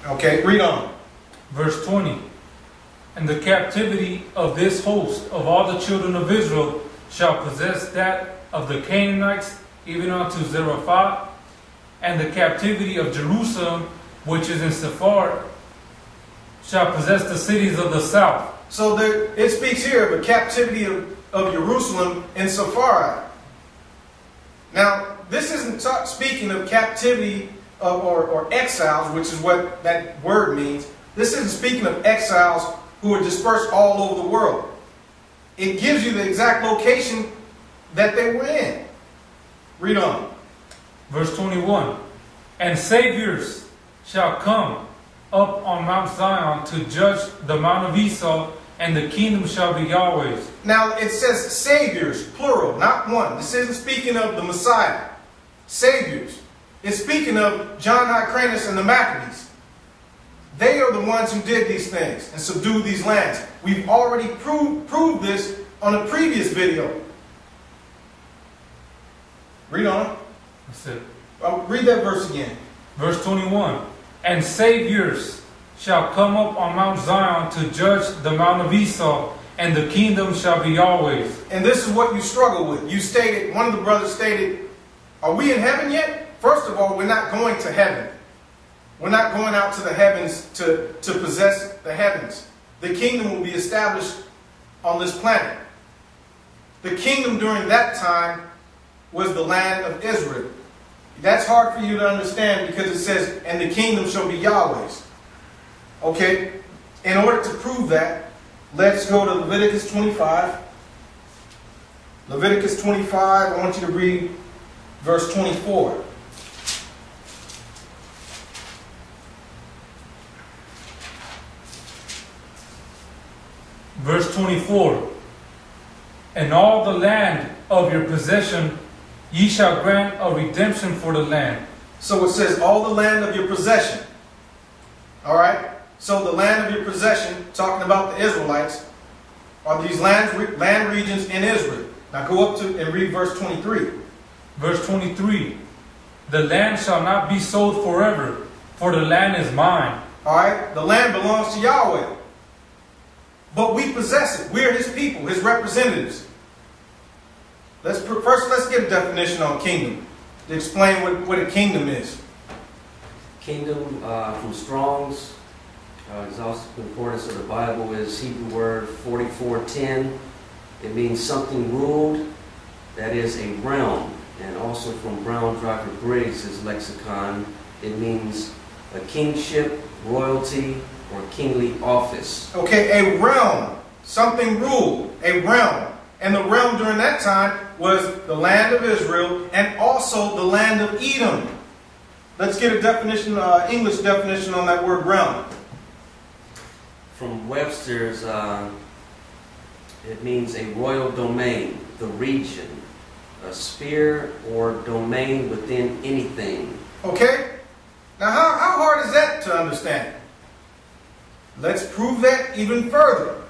Okay, read on. Verse 20. And the captivity of this host of all the children of Israel shall possess that of the Canaanites, even unto Zarephath, and the captivity of Jerusalem, which is in Sephar, shall possess the cities of the south. So it speaks here of a captivity of Jerusalem in Sephar. Now, this isn't speaking of captivity or exiles, which is what that word means. This isn't speaking of exiles who are dispersed all over the world. It gives you the exact location that they were in. Read on. Verse 21. And saviors shall come up on Mount Zion to judge the Mount of Esau, and the kingdom shall be Yahweh's. Now it says saviors, plural, not one. This isn't speaking of the Messiah. Saviors. It's speaking of John Hyrcanus and the Maccabees. They are the ones who did these things and subdued these lands. We've already proved this on a previous video. Read on. That's it. Read that verse again. Verse 21. And saviors shall come up on Mount Zion to judge the Mount of Esau, and the kingdom shall be Yahweh's. And this is what you struggle with. You stated, one of the brothers stated, are we in heaven yet? First of all, we're not going to heaven. We're not going out to the heavens to possess the heavens. The kingdom will be established on this planet. The kingdom during that time was the land of Israel. That's hard for you to understand because it says, and the kingdom shall be Yahweh's. Okay? In order to prove that, let's go to Leviticus 25. Leviticus 25, I want you to read verse 24. Verse 24. And all the land of your possession ye shall grant a redemption for the land. So it says all the land of your possession. Alright? So the land of your possession, talking about the Israelites, are these land regions in Israel. Now go up to and read verse 23. Verse 23. The land shall not be sold forever, for the land is mine. Alright? The land belongs to Yahweh. But we possess it. We're his people, his representatives. First, let's get a definition on kingdom to explain what a kingdom is. Kingdom, from Strong's Exhaustive Concordance of the Bible, is Hebrew word 4410. It means something ruled, that is a realm. And also from Brown Driver Briggs' lexicon, it means a kingship, royalty, or kingly office. Okay, a realm, something ruled, a realm. And the realm during that time was the land of Israel and also the land of Edom. Let's get a definition, English definition on that word realm. From Webster's, it means a royal domain, the region, a sphere or domain within anything. Okay? Now how hard is that to understand? Let's prove that even further.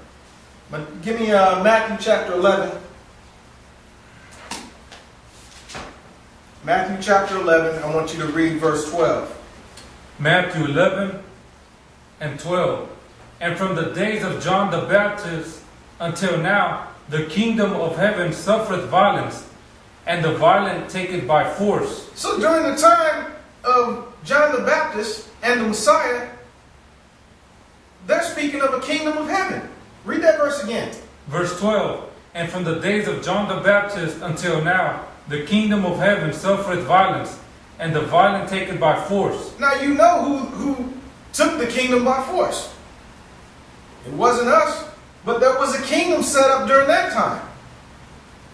But give me Matthew chapter 11. Matthew chapter 11, I want you to read verse 12. Matthew 11 and 12. And from the days of John the Baptist until now, the kingdom of heaven suffereth violence, and the violent take it by force. So during the time of John the Baptist and the Messiah, they're speaking of a kingdom of heaven. Read that verse again. Verse 12. And from the days of John the Baptist until now, the kingdom of heaven suffereth violence, and the violent take it by force. Now you know who took the kingdom by force. It wasn't us, but there was a kingdom set up during that time.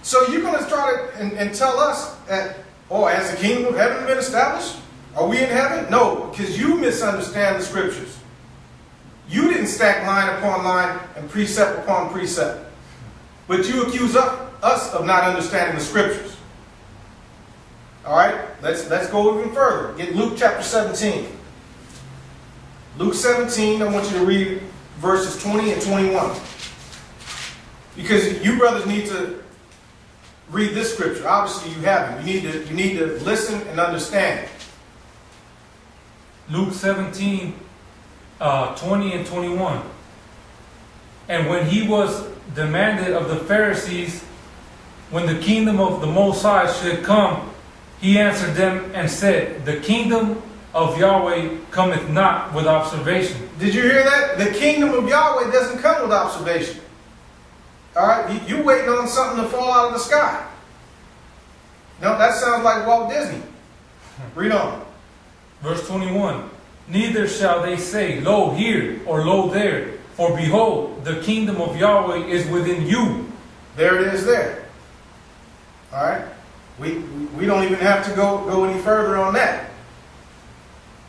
So you're going to try to and tell us that, oh, has the kingdom of heaven been established? Are we in heaven? No, because you misunderstand the scriptures. You didn't stack line upon line and precept upon precept. But you accuse us of not understanding the scriptures. All right, let's go even further. Get Luke chapter 17. Luke 17, I want you to read verses 20 and 21. Because you brothers need to read this scripture. Obviously you haven't. You need to listen and understand. Luke 17 20 and 21. And when he was demanded of the Pharisees when the kingdom of the Most High should come, he answered them and said, the kingdom of Yahweh cometh not with observation. Did you hear that? The kingdom of Yahweh doesn't come with observation. All right? You waiting on something to fall out of the sky. No, that sounds like Walt Disney. Read on. Verse 21. Neither shall they say, lo here, or lo there. For behold, the kingdom of Yahweh is within you. There it is there. All right? We don't even have to go any further on that.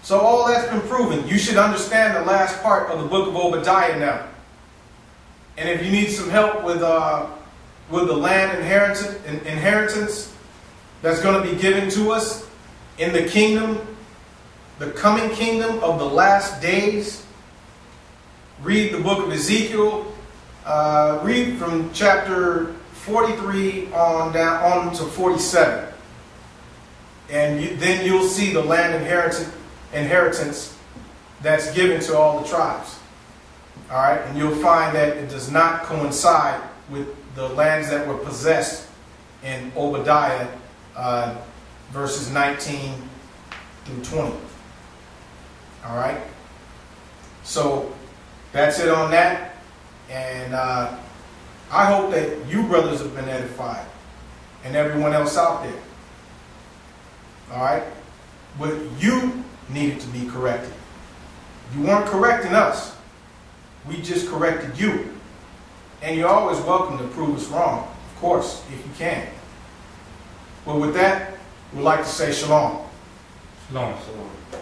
So all that's been proven. You should understand the last part of the book of Obadiah now. And if you need some help with the land inheritance that's going to be given to us in the kingdom, the coming kingdom of the last days, read the book of Ezekiel. Read from chapter 43 on to 47. And then you'll see the land inheritance that's given to all the tribes. All right, and you'll find that it does not coincide with the lands that were possessed in Obadiah verses 19 through 20. All right, so that's it on that, and I hope that you brothers have been edified, and everyone else out there. All right, but you needed to be corrected. You weren't correcting us. We just corrected you. And you're always welcome to prove us wrong, of course, if you can. Well, with that, we'd like to say shalom. Shalom. So,